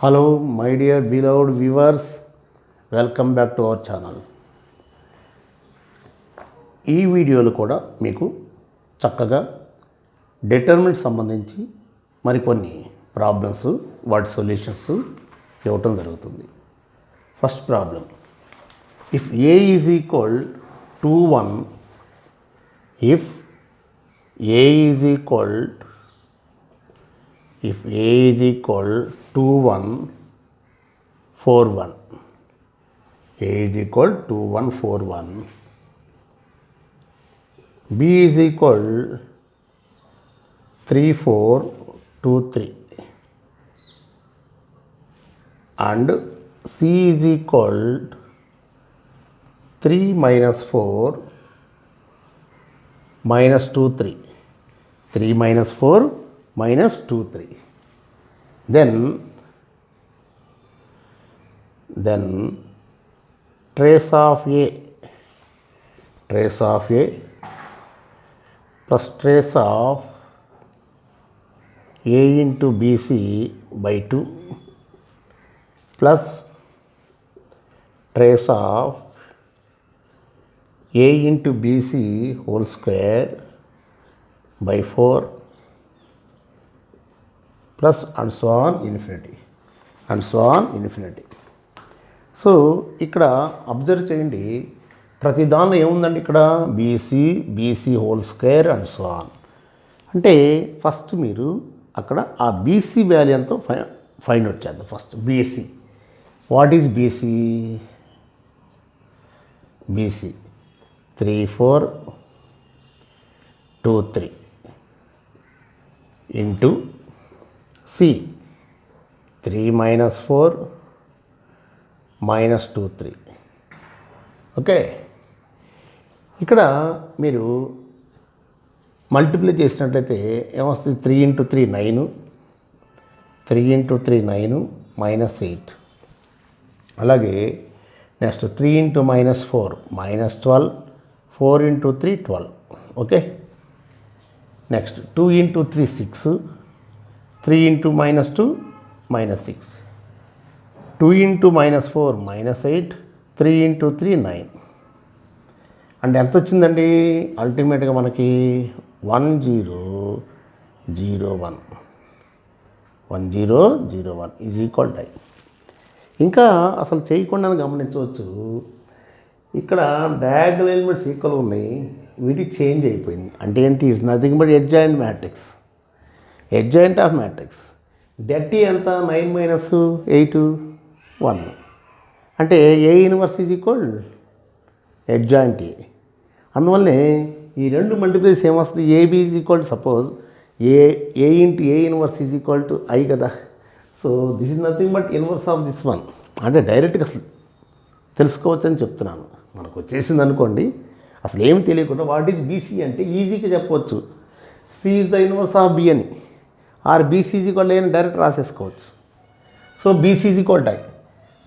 Hello my dear beloved viewers, welcome back to our channel. ఈ వీడియోలో కూడా మీకు చక్కగా డిటర్మినెంట్ సంబంధించి మరికొన్ని ప్రాబ్లమ్స్ వాటి సొల్యూషన్స్ ఇవ్వటం జరుగుతుంది. First problem, if A is equal to 1, if a is equal to 1, 4, 1, a is equal to 1, 4, 1, b is equal 3, 4, 2, 3, and c is equal 3 minus 4 minus 2, 3. 3 minus 4 minus 2, 3. Then trace of A plus trace of A into BC by 2 plus trace of A into BC whole square by 4 plus and so on infinity. So ఇక్కడ observe చేయండి, ప్రతి దానిలో ఏముందండి, ఇక్కడ BC whole square and so on. అంటే first మీరు అక్కడ ఆ బీసీ వాల్యూ ఎంతో ఫైండ్ అవుట్ చేద్దాం. First BC, what is BC? 3, 4, 2, 3 into C 3 minus 4 minus 2, 3. Okay, ఇక్కడ మీరు మల్టిప్లై చేసినట్లయితే ఏమొస్తుంది? 3 into 3 9, 3 into 3 9 minus 8. అలాగే next 3 into minus 4 minus 12, 4 into 3 12. Okay, next 2 into 3 6, 3 into minus 2 minus 6, 2 into minus 4 minus 8, 3 into 3 9. అంటే ఎంత వచ్చిందండి? అల్టిమేట్గా మనకి 1001 ఈజ్ ఈక్వల్ టై. ఇంకా అసలు చేయకుండా గమనించవచ్చు, ఇక్కడ డయాగనల్ ఎలిమెంట్స్ ఈక్వల్ ఉన్నాయి, వీటికి చేంజ్ అయిపోయింది. అంటే ఏంటి? It's nothing but adjoint matrix, adjoint of matrix. Det ఎంత? 9 minus 8 1. అంటే A inverse is equal adjoint A. అందువల్లనే ఈ రెండు మల్టిప్లైస్ ఏమొస్తుంది? AB is equal, suppose A into A inverse is equal to I కదా. So this is nothing but inverse of this one. అంటే డైరెక్ట్గా అసలు తెలుసుకోవచ్చు అని చెప్తున్నాను. మనకు వచ్చేసింది అనుకోండి, అసలు ఏమి తెలియకుండా వాట్ ఈజ్ బీసీ అంటే ఈజీగా చెప్పవచ్చు. C is the inverse of B అని, ఆర్ బీసీ ఈజ్ ఈక్వల్ అని డైరెక్ట్ రాసేసుకోవచ్చు. So BC is equal I.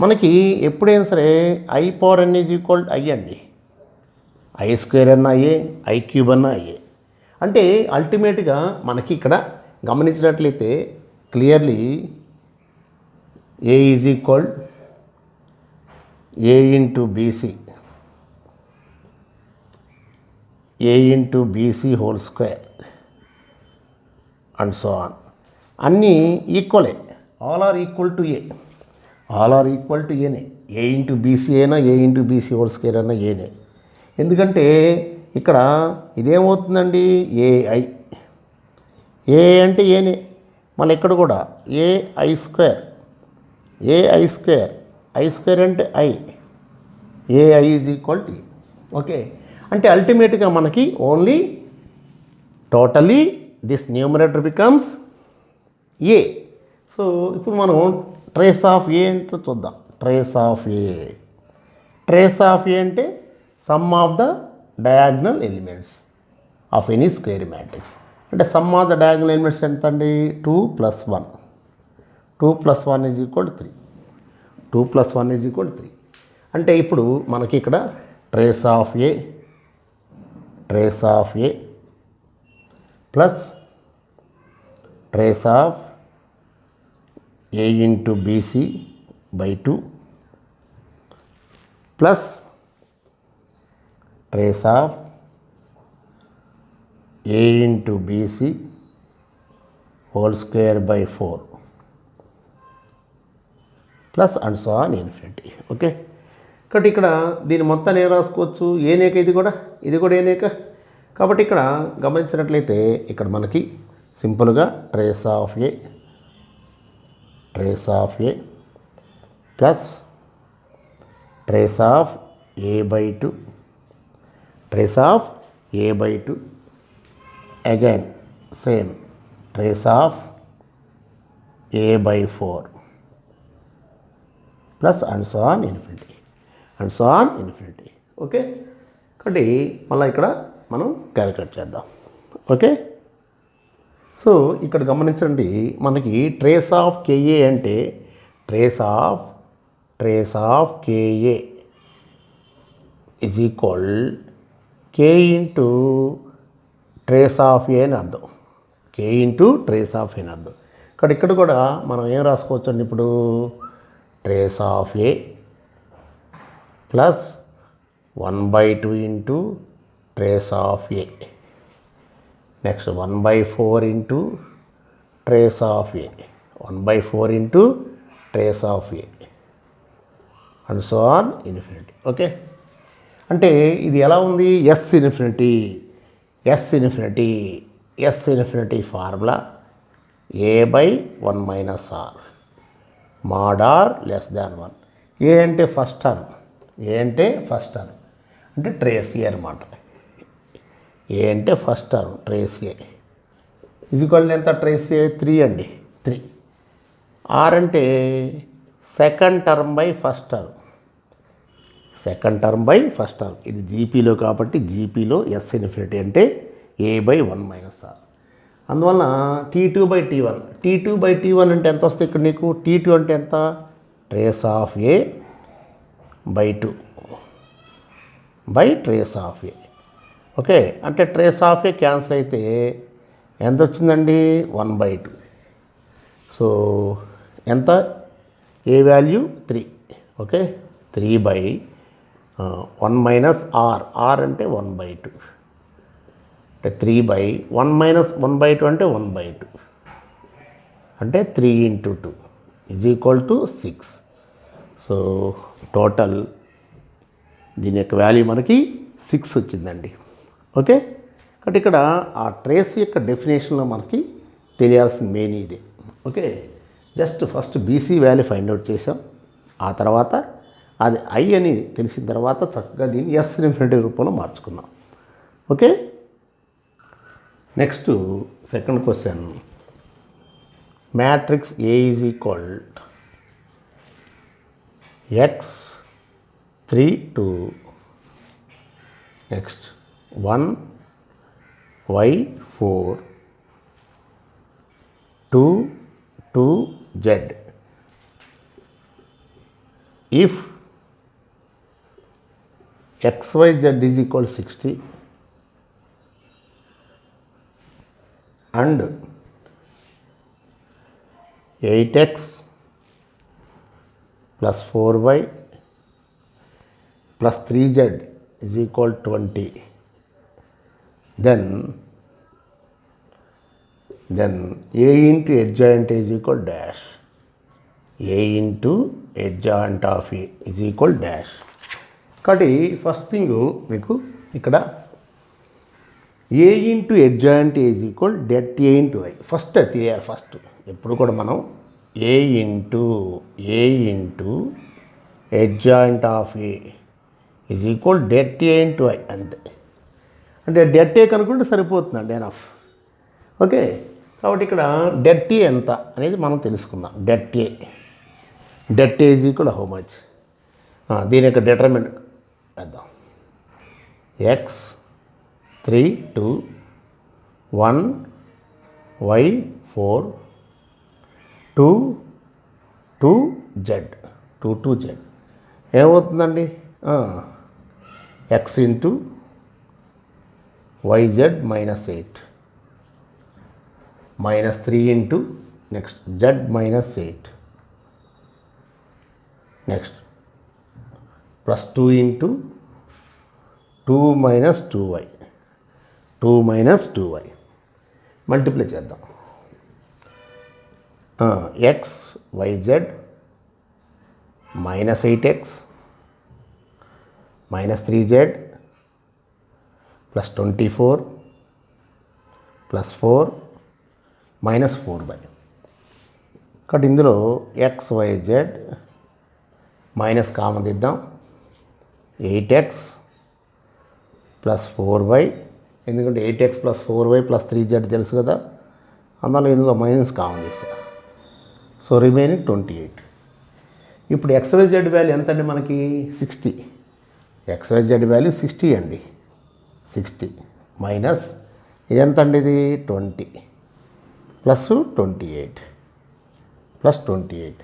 మనకి ఎప్పుడైనా సరే I power N is equal I అండి. ఐ స్క్వేర్ అన్నా అయ్యే, ఐ క్యూబ్ అన్నా అయ్యే. అంటే అల్టిమేట్గా మనకి ఇక్కడ గమనించినట్లయితే clearly A is equal A into BC whole square and so on. అన్నీ ఈక్వలే, ఆల్ ఆర్ ఈక్వల్ టు ఏనే. ఏ ఇంటూ బీసీ అయినా, A into BC whole square అయినా ఏనే. ఎందుకంటే ఇక్కడ ఇదేమవుతుందండి? ఏఐ, ఏ అంటే ఏనే. మళ్ళీ ఇక్కడ కూడా ఐ స్క్వేర్ అంటే I, AI is equal to. Okay, అంటే అల్టిమేట్గా మనకి only totally this numerator becomes a. So ఇప్పుడు మనం ట్రేస్ ఆఫ్ ఏ అంటే చూద్దాం. ట్రేస్ ఆఫ్ ఏ అంటే sum of the diagonal elements of any square matrix. అంటే sum of the diagonal elements ఎంత అండి? 2 plus 1 is equal 3. 2 plus 1 is equal 3. అంటే ఇప్పుడు మనకి ఇక్కడ trace of A plus trace of A into BC by 2 plus trace of A into BC whole square by 4 plus and so on infinity. Okay, కాబట్టి ఇక్కడ దీని మొత్తాన్ని ఏం రాసుకోవచ్చు, ఏనేక ఇది కూడా ఏనేక. కాబట్టి ఇక్కడ గమనించినట్లయితే ఇక్కడ మనకి సింపుల్గా trace of A plus trace of A by 2 trace of A by 2 again same trace of A by 4 plus and so on infinity okay, కాబట్టి మళ్ళీ ఇక్కడ మనం క్యాలిక్యులేట్ చేద్దాం. ఓకే, సో ఇక్కడ గమనించండి, మనకి ట్రేస్ ఆఫ్ కేఏ అంటే trace of KA is equal K into trace of A అని అర్థం, K into trace of A అని అర్థం. ఇక్కడ కూడా మనం ఏం రాసుకోవచ్చు అండి, ఇప్పుడు trace of A plus 1/2 into trace of A, next 1/4 into trace of A, 1/4 into trace of A and so on infinity. Okay, అంటే ఇది ఎలా ఉంది, S infinity formula A by 1 minus are mod r less than 1. A అంటే first term, అంటే trace A అనమాట. A అంటే first term trace A is equal ఎంత, trace A 3 అండి, 3. ఆర్ అంటే second term by first term, ఇది జీపీలో కాబట్టి జీపీలో ఎస్ ఇన్ఫినిటీ అంటే ఏ బై 1 మైనస్ ఆర్. అందువలన T2/T1 అంటే ఎంత వస్తుంది ఇక్కడ నీకు, T2 అంటే ఎంత, trace of A by 2 by trace of A. Okay, అంటే ట్రేస్ ఆఫ్ ఏ క్యాన్సిల్ అయితే ఎంత వచ్చిందండి, 1/2. సో ఎంత, ఏ వాల్యూ 3. ఓకే, 3/1 మైనస్ ఆర్ అంటే 1/2, అంటే 3/1 మైనస్ 1/2 అంటే 1/2, అంటే 3 into 2 is equal to 6. So total దీని యొక్క వాల్యూ మనకి 6 వచ్చిందండి. ఓకే, కాబట్టి ఇక్కడ ఆ ట్రేస్ యొక్క డెఫినేషన్లో మనకి తెలియాల్సిన మెయిన్ ఇదే. Okay, just first BC value find out చేసాం, ఆ తర్వాత అది ఐ అని తెలిసిన తర్వాత చక్కగా దీన్ని ఎస్ ఇన్ఫినిటీ రూపంలో మార్చుకున్నాం. Okay, next second question, matrix A is equal x3 2 next 1 y 4 2 2 z if xyz is equal 60 and 8x plus 4y plus 3z is equal 20, then a into adjoint is equal dash, a into adjoint of a is equal dash. కాబట్టి first thing మీకు ఇక్కడ A into adjoint is equal det a into i. First అది తెలియాలి. First ఎప్పుడు కూడా మనం A into adjoint of a is equal det a into i అంతే. అంటే det a కనుక్కుంటే సరిపోతుందండి, ఎనఫ్. ఓకే, కాబట్టి ఇక్కడ det a ఎంత అనేది మనం తెలుసుకుందాం. det a is equal how much, దీని యొక్క డిటర్మినెంట్ వేద్దాం. x 3 2 1 y 4 2 2 z 2 2 z ఏమవుతుందండి, x into yz minus 8 minus 3 into next z minus 8 next plus 2 into 2 minus 2y 2 minus 2y multiply చేద్దాం. X yz minus 8x minus 3z plus 24 plus 4 minus 4y. కాబట్టి ఇందులో X yz minus common తీద్దాం. 8x plus 4y, ఎందుకంటే 8x plus 4y plus 3z తెలుసు కదా, అందులో ఇందులో minus common చేస్తా. So remaining 28. ఇప్పుడు XYZ వాల్యూ ఎంత అండి మనకి? 60. XYZ వాల్యూ 60 అండి. 60 మైనస్ ఇది ఎంత అండి? ఇది 20 ప్లస్ 28 ప్లస్ 28.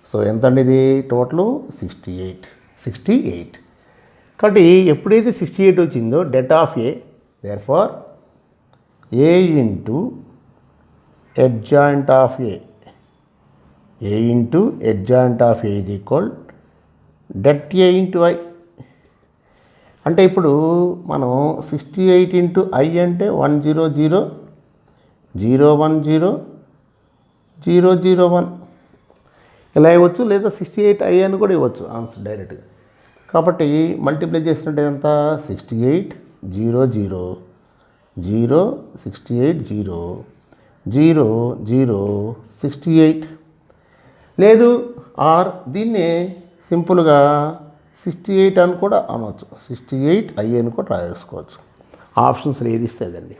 సో ఎంత అండి ఇది? టోటల్ 68. కాబట్టి ఎప్పుడైతే 68 వచ్చిందో det of A, therefore A into adjoint of A, A into adjoint of A ఇది equal det A into I. అంటే ఇప్పుడు మనం 68 ఇంటూ ఐ అంటే 100 010 001 ఇలా ఇవ్వచ్చు, లేదా 68 ఐ అని కూడా ఇవ్వచ్చు ఆన్సర్ డైరెక్ట్గా. కాబట్టి మల్టిప్లై చేసినట్టు ఎంత? 68 0 0 0 68 0 0 0 68. లేదు ఆర్ దీన్నే సింపుల్గా 68 అని కూడా అనవచ్చు, 68 ఐ అని కూడా రాసుకోవచ్చు. ఆప్షన్స్లో ఏది ఇస్తుందండి?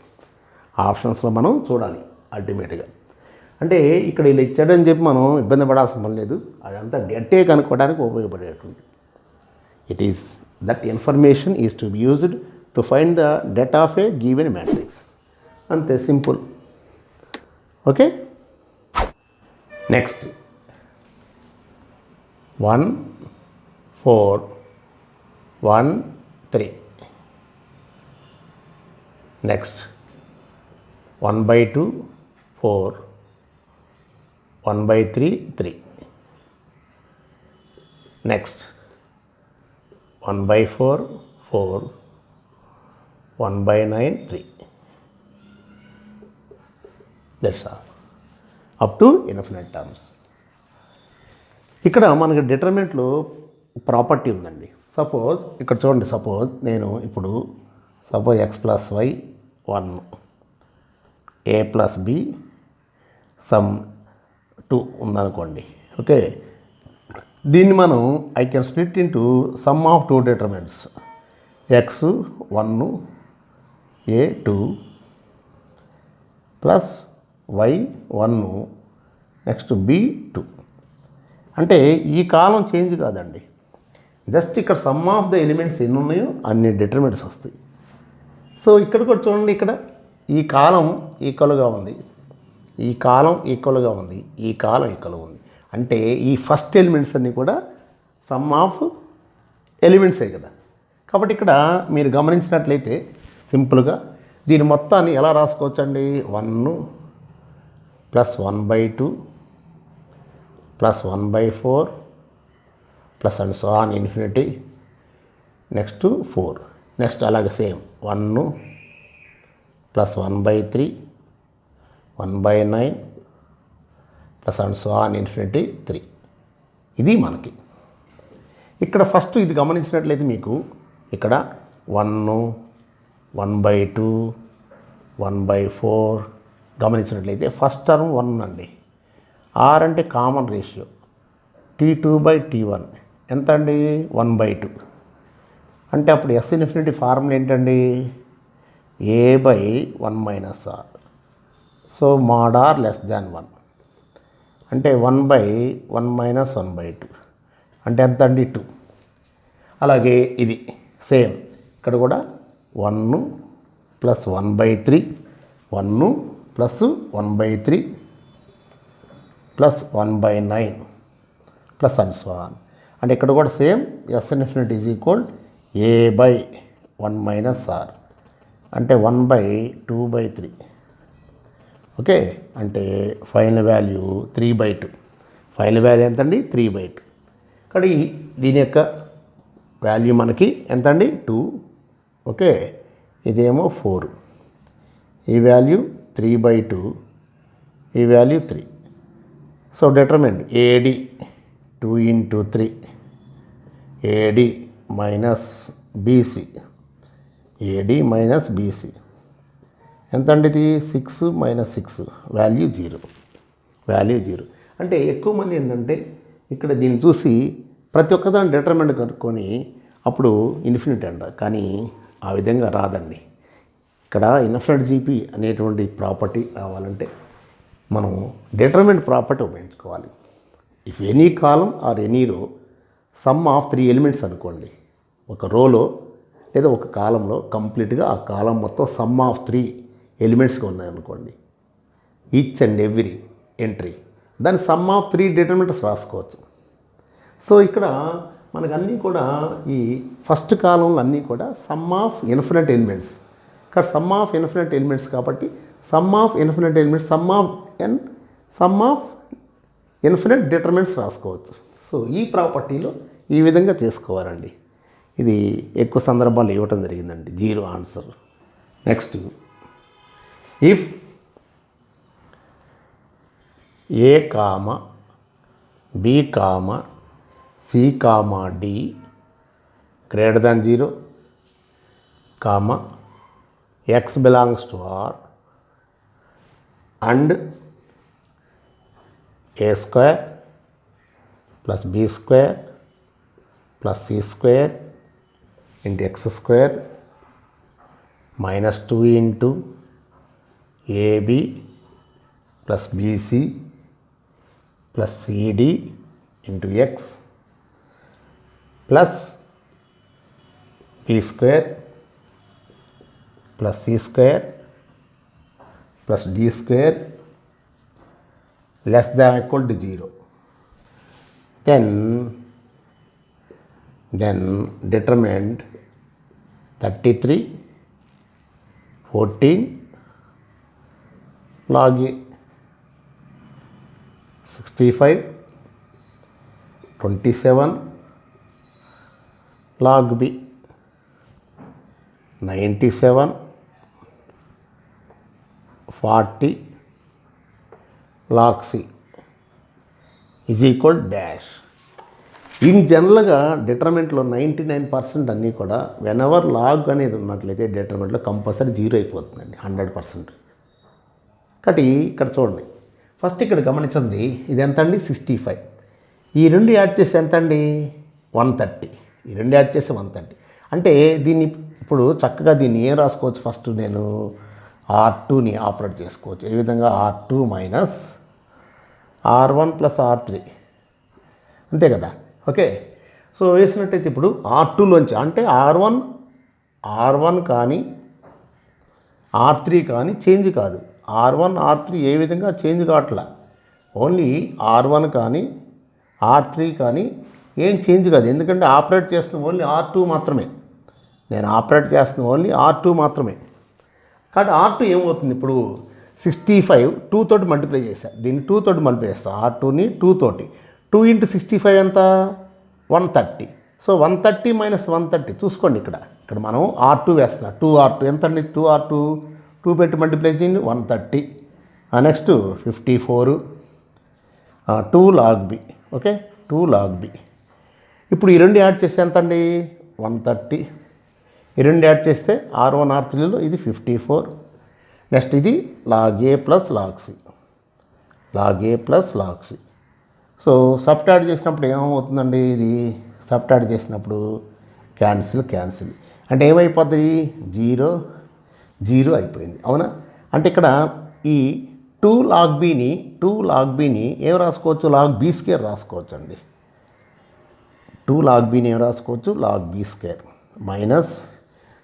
ఆప్షన్స్లో మనం చూడాలి అల్టిమేట్గా. అంటే ఇక్కడ ఇలా ఇచ్చాడని చెప్పి మనం ఇబ్బంది పడాల్సిన పని లేదు, అదంతా డెట్టే కనుక్కోవడానికి ఉపయోగపడేటువంటి. It is that information is to be used to find the det of A given matrix. అంతే simple. Okay, next 1 4 1 3. Next 1/2 4 1/3 3. Next 1/4 4 1/9 3. That's all up to infinite terms. ఇక్కడ మనకి డిటర్మినెంట్లో ప్రాపర్టీ ఉందండి. సపోజ్ ఇక్కడ చూడండి, సపోజ్ నేను ఇప్పుడు x plus y 1 A plus B sum 2 ఉందనుకోండి. Okay, దీన్ని మనం I can split into sum of 2 determinants, x 1 A 2 plus y 1 next B 2. అంటే ఈ కాలం చేంజ్ కాదండి, జస్ట్ ఇక్కడ సమ్ ఆఫ్ ద ఎలిమెంట్స్ ఎన్ని ఉన్నాయో అన్ని డిటర్మినెంట్స్ వస్తాయి. సో ఇక్కడ కూడా చూడండి, ఇక్కడ ఈ కాలం ఈక్వల్గా ఉంది, ఈ కాలం ఈక్వల్గా ఉంది, ఈ కాలం ఈక్వల్గా ఉంది. అంటే ఈ ఫస్ట్ ఎలిమెంట్స్ అన్నీ కూడా సమ్ ఆఫ్ ఎలిమెంట్సే కదా. కాబట్టి ఇక్కడ మీరు గమనించినట్లయితే సింపుల్గా దీని మొత్తాన్ని ఎలా రాసుకోవచ్చండి? 1 plus 1/2 plus 1/4 plus and so on infinity, next 4. Next అలాగే same 1 plus 1/3 1/9 plus and so on infinity 3. ఇది మనకి ఇక్కడ ఫస్ట్ ఇది గమనించినట్లయితే మీకు ఇక్కడ 1 1/2 1/4 గమనించినట్లయితే ఫస్ట్ టర్మ్ 1 అండి. ఆర్ అంటే కామన్ రేషియో, T2/T1 ఎంత అండి? 1/2. అంటే అప్పుడు ఎస్ ఇన్ఫినిటీ ఫార్ములా ఏంటండి? A/1 - R. So mod R less than 1 అంటే 1/1 - 1/2 అంటే ఎంత అండి? 2. అలాగే ఇది సేమ్ ఇక్కడ కూడా 1 plus 1/3 1 plus 1/3 plus 1/9 plus and so on. అంటే ఇక్కడ కూడా same S infinity is equal A/1 - R అంటే 1/2/3. ఓకే, అంటే ఫైనల్ వాల్యూ 3/2. ఫైనల్ వాల్యూ ఎంత అండి? 3/2. కానీ దీని యొక్క వాల్యూ మనకి ఎంత అండి 2. ఓకే, ఇదేమో 4. ఈ వాల్యూ 3/2, ఈ value 3. So determinant AD 2 × 3 AD minus BC, AD minus BC ఎంత అండి ఇది 6 - 6 వాల్యూ 0, వాల్యూ 0. అంటే ఎక్కువ మంది ఏంటంటే ఇక్కడ దీన్ని చూసి ప్రతి ఒక్కదాని డిటర్మినెంట్ కనుక్కొని అప్పుడు ఇన్ఫినిట్ అంటారు, కానీ ఆ విధంగా రాదండి. ఇక్కడ ఇన్ఫినిట్ జీపీ అనేటువంటి ప్రాపర్టీ కావాలంటే మనం డిటర్మినెంట్ ప్రాపర్టీ ఉపయోగించుకోవాలి. If any column or any row sum of 3 elements అనుకోండి, ఒక రోలో లేదా ఒక కాలంలో కంప్లీట్గా ఆ కాలం మొత్తం సమ్ ఆఫ్ 3 ఎలిమెంట్స్గా ఉన్నాయనుకోండి, ఈచ్ అండ్ ఎవ్రీ ఎంట్రీ దాని సమ్ ఆఫ్ 3 డిటర్మినెంట్స్ రాసుకోవచ్చు. సో ఇక్కడ మనకు అన్నీ కూడా ఈ ఫస్ట్ కాలంలో అన్నీ కూడా సమ్ ఆఫ్ ఇన్ఫినిట్ ఎలిమెంట్స్, ఇక్కడ సమ్ ఆఫ్ ఇన్ఫినిట్ ఎలిమెంట్స్ కాబట్టి some of infinite elements some of infinite determinants రాసుకోవచ్చు. సో ఈ ప్రాపర్టీలో ఈ విధంగా చేసుకోవాలండి. ఇది ఎక్కువ సందర్భాలు ఇవ్వటం జరిగిందండి 0 answer. Next, if A comma B comma C comma D greater than 0 comma x belongs to R and a square plus b square plus c square into x square minus 2 into ab plus bc plus cd into x plus b square plus c square plus d square less than or equal to 0. Then determinant 33, 14 log A, 65, 27 log B, 97, 40 log C is equal dash. In జనరల్గా డిటర్మినెంట్లో 99% అన్నీ కూడా whenever log అనేది ఉన్నట్లయితే డిటర్మినెంట్లో compulsory 0 అయిపోతుందండి 100%. కాబట్టి ఇక్కడ చూడండి, first ఇక్కడ గమనించండి, ఇది ఎంత అండి 65, ఈ రెండు యాడ్ చేసి ఎంత అండి 130, ఈ రెండు యాడ్ చేసి 130. అంటే దీన్ని ఇప్పుడు చక్కగా దీన్ని ఏం రాసుకోవచ్చు, ఫస్ట్ నేను R2ని ఆపరేట్ చేసుకోవచ్చు. ఏ విధంగా R2 minus R1 plus R3 అంతే కదా. ఓకే, సో వేసినట్టయితే ఇప్పుడు R2లోంచి అంటే R1 కానీ R3 కానీ చేంజ్ కాదు. R1 R3 ఏ విధంగా చేంజ్ కావట్లా, ఓన్లీ R1 కానీ R3 కానీ ఏం చేంజ్ కాదు. ఎందుకంటే ఆపరేట్ చేస్తున్న ఓన్లీ R2 మాత్రమే, నేను ఆపరేట్ చేస్తున్న ఓన్లీ R2 మాత్రమే. కాబట్టి R2 ఏమవుతుంది, ఇప్పుడు 65 2 తోటి మల్టిప్లై చేశాను, దీన్ని 2 తోటి మల్టిప్లై చేస్తాను. R2ని 2 తోటి, 2 × 65 ఎంత 130. సో 130 మైనస్ 130 చూసుకోండి, ఇక్కడ మనం R2 వేస్తున్నాం. 2R2 ఎంత అండి 2R2, 2 పెట్టి మల్టిప్లై చేయండి 130. Next 54 2 log B. Okay, 2 log B. ఇప్పుడు ఈ రెండు యాడ్ చేస్తే ఎంత అండి 130, ఈ రెండు యాడ్ చేస్తే R1 R3లో ఇది 54. నెక్స్ట్ ఇది log A plus log C, log A plus log C. So subtract చేసినప్పుడు ఏమవుతుందండి, ఇది సబ్ట్రాక్ట్ చేసినప్పుడు క్యాన్సిల్ అంటే ఏమైపోద్ది 0 0 అయిపోయింది, అవునా. అంటే ఇక్కడ ఈ 2 log Bని ఏం రాసుకోవచ్చు, log B స్క్వేర్ రాసుకోవచ్చు అండి. 2 log Bని ఏం రాసుకోవచ్చు, log B square minus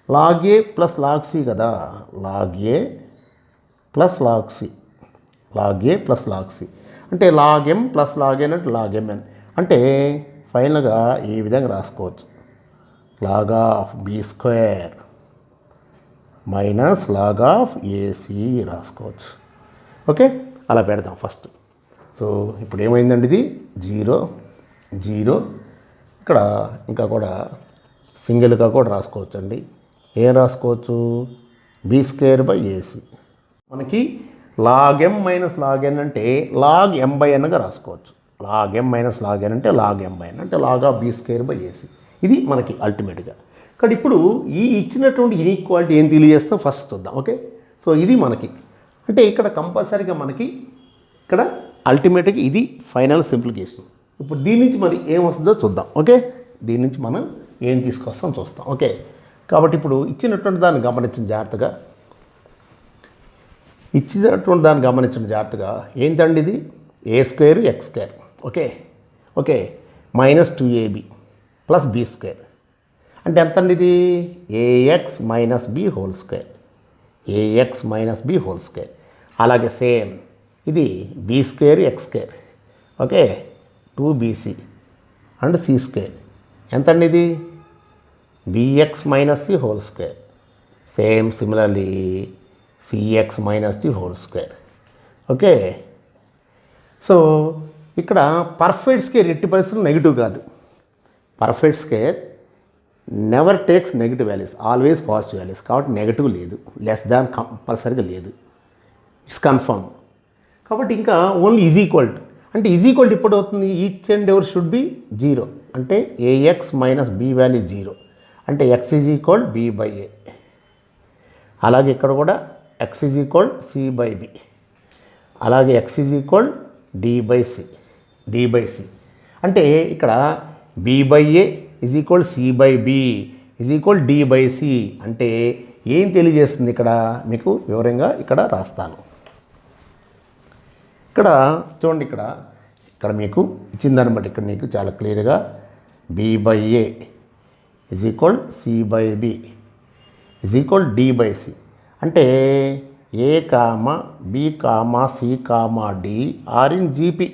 log A plus log C కదా, log A plus log C, log A plus log C అంటే log M plus log N అంటే log Mn. అంటే ఫైనల్గా ఈ విధంగా రాసుకోవచ్చు, log of B square minus log of AC రాసుకోవచ్చు. Okay, అలా పెడదాం ఫస్ట్. సో ఇప్పుడు ఏమైందండి, ఇది 0 0 ఇక్కడ ఇంకా కూడా సింగిల్గా కూడా రాసుకోవచ్చు అండి. ఏం రాసుకోవచ్చు? B square by AC. మనకి log M minus log N అంటే లాగ్ ఎం బై ఎన్గా రాసుకోవచ్చు. Log M minus log N అంటే లాగ్ ఎం బై ఎన్ అంటే log of B square by AC. ఇది మనకి అల్టిమేట్గా. కానీ ఇప్పుడు ఈ ఇచ్చినటువంటి ఇన్ఈక్వాలిటీ ఏం తెలియజేస్తాం ఫస్ట్ చూద్దాం. ఓకే, సో ఇది మనకి అంటే ఇక్కడ కంపల్సరీగా మనకి ఇక్కడ అల్టిమేట్గా ఇది ఫైనల్ సింప్లికేషన్. ఇప్పుడు దీని నుంచి మరి ఏం వస్తుందో చూద్దాం. ఓకే, దీని నుంచి మనం ఏం తీసుకొస్తాం చూస్తాం. ఓకే, కాబట్టి ఇప్పుడు ఇచ్చినటువంటి దాన్ని గమనించండి జాగ్రత్తగా. ఇచ్చినటువంటి దాన్ని గమనించండి జాగ్రత్తగా. ఏంటండి ఇది? A square x square. Okay okay minus 2ab plus B square అంటే ఎంత అండి? ఇది ax minus B whole square. Ax minus B whole square. అలాగే సేమ్ ఇది B square x square. Okay 2bc and C square ఎంత అండి? ఇది bx minus C whole square. Same similarly cx minus D whole square. Okay, so ఇక్కడ perfect square ఎట్టి పరిస్థితులు negative కాదు. Perfect square never takes negative values, always positive values. కాబట్టి negative లేదు, less than కంపల్సరీగా లేదు, ఇట్స్ కన్ఫర్మ్. కాబట్టి ఇంకా ఓన్లీ ఈజ్ ఈక్వల్ టు అంటే ఈజ్ ఈక్వల్ టు ఇప్పుడు అవుతుంది each and ever should be 0 అంటే ఏఎక్స్ మైనస్ బి వాల్యూ 0 అంటే x is equal B by A. అలాగే ఇక్కడ కూడా x is equal C by B. అలాగే x is equal D by C అంటే ఇక్కడ B by A is equal C by B is equal D by C అంటే ఏం తెలియజేస్తుంది ఇక్కడ మీకు వివరంగా ఇక్కడ రాస్తాను. ఇక్కడ చూడండి, ఇక్కడ మీకు ఇచ్చిందాన్ని బట్టి ఇక్కడ మీకు చాలా క్లియర్గా B by A is equal C by B is equal D by C అంటే A comma B comma C comma D are in GP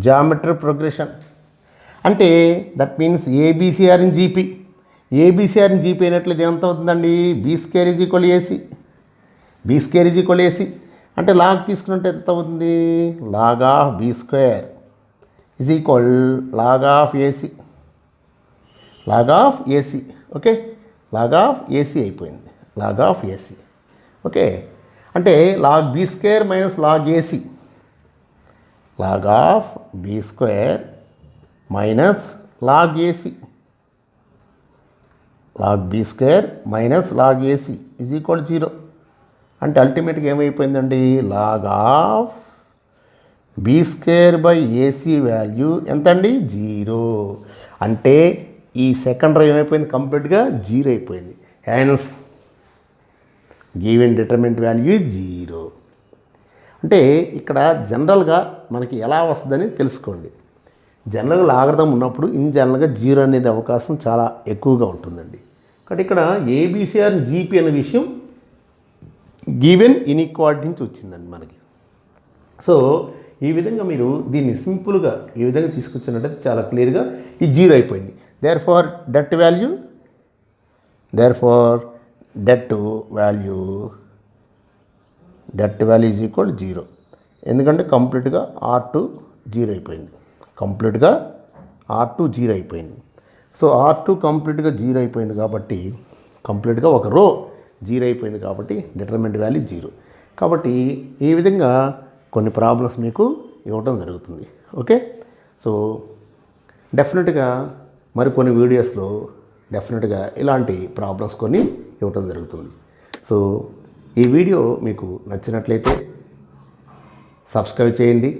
geometric progression. అంటే that means ABC are in GP. ABC are in GP అయినట్లయితే ఎంత అవుతుందండి? B square is equal AC. B square is equal AC అంటే log తీసుకుంటే ఎంత అవుతుంది? Log of B square is equal log of AC. Log of AC. Okay, log of AC అయిపోయింది. Log of AC. Okay, అంటే log B square minus log AC. Log of B square minus log AC. Log B square minus log AC is equal 0 అంటే అల్టిమేట్గా ఏమైపోయిందండి? Log of B square by AC value ఎంత అండి? 0 అంటే ఈ second row ఏమైపోయింది? కంప్లీట్గా 0 అయిపోయింది. Hence given determinant value 0. అంటే ఇక్కడ జనరల్గా మనకి ఎలా వస్తుందని తెలుసుకోండి. జనరల్గా లాగర్థం ఉన్నప్పుడు ఇన్ జనరల్గా 0 అనేది అవకాశం చాలా ఎక్కువగా ఉంటుందండి. కాబట్టి ఇక్కడ ఏబీసీఆర్ జీపీ అనే విషయం గివెన్ ఇన్ఈక్వాలిటీ నుంచి వచ్చిందండి మనకి. సో ఈ విధంగా మీరు దీన్ని సింపుల్గా ఈ విధంగా తీసుకొచ్చినట్టయితే చాలా క్లియర్గా ఈ 0 అయిపోయింది. Therefore det value is equal 0 ఎందుకంటే కంప్లీట్గా R2 0 అయిపోయింది. కంప్లీట్గా R2 0 అయిపోయింది. సో R2 కంప్లీట్గా 0 అయిపోయింది కాబట్టి కంప్లీట్గా ఒక రో 0 అయిపోయింది కాబట్టి డిటర్మినెంట్ వాల్యూ 0. కాబట్టి ఈ విధంగా కొన్ని ప్రాబ్లమ్స్ మీకు ఇవ్వటం జరుగుతుంది. ఓకే, సో డెఫినెట్గా మరికొన్ని వీడియోస్లో డెఫినెట్గా ఇలాంటి ప్రాబ్లమ్స్ కొన్ని ఇవ్వటం జరుగుతుంది. సో ఈ వీడియో మీకు నచ్చినట్లయితే సబ్స్క్రైబ్ చేయండి,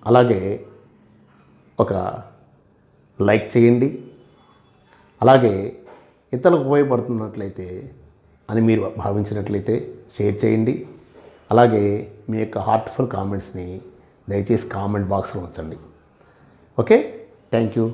అలాగే ఒక లైక్ చేయండి, అలాగే ఇతరులకు ఉపయోగపడుతున్నట్లయితే అని మీరు భావించినట్లయితే షేర్ చేయండి. అలాగే మీ యొక్క హార్ట్ఫుల్ కామెంట్స్ని దయచేసి కామెంట్ బాక్స్లో ఉంచండి. Okay, thank you.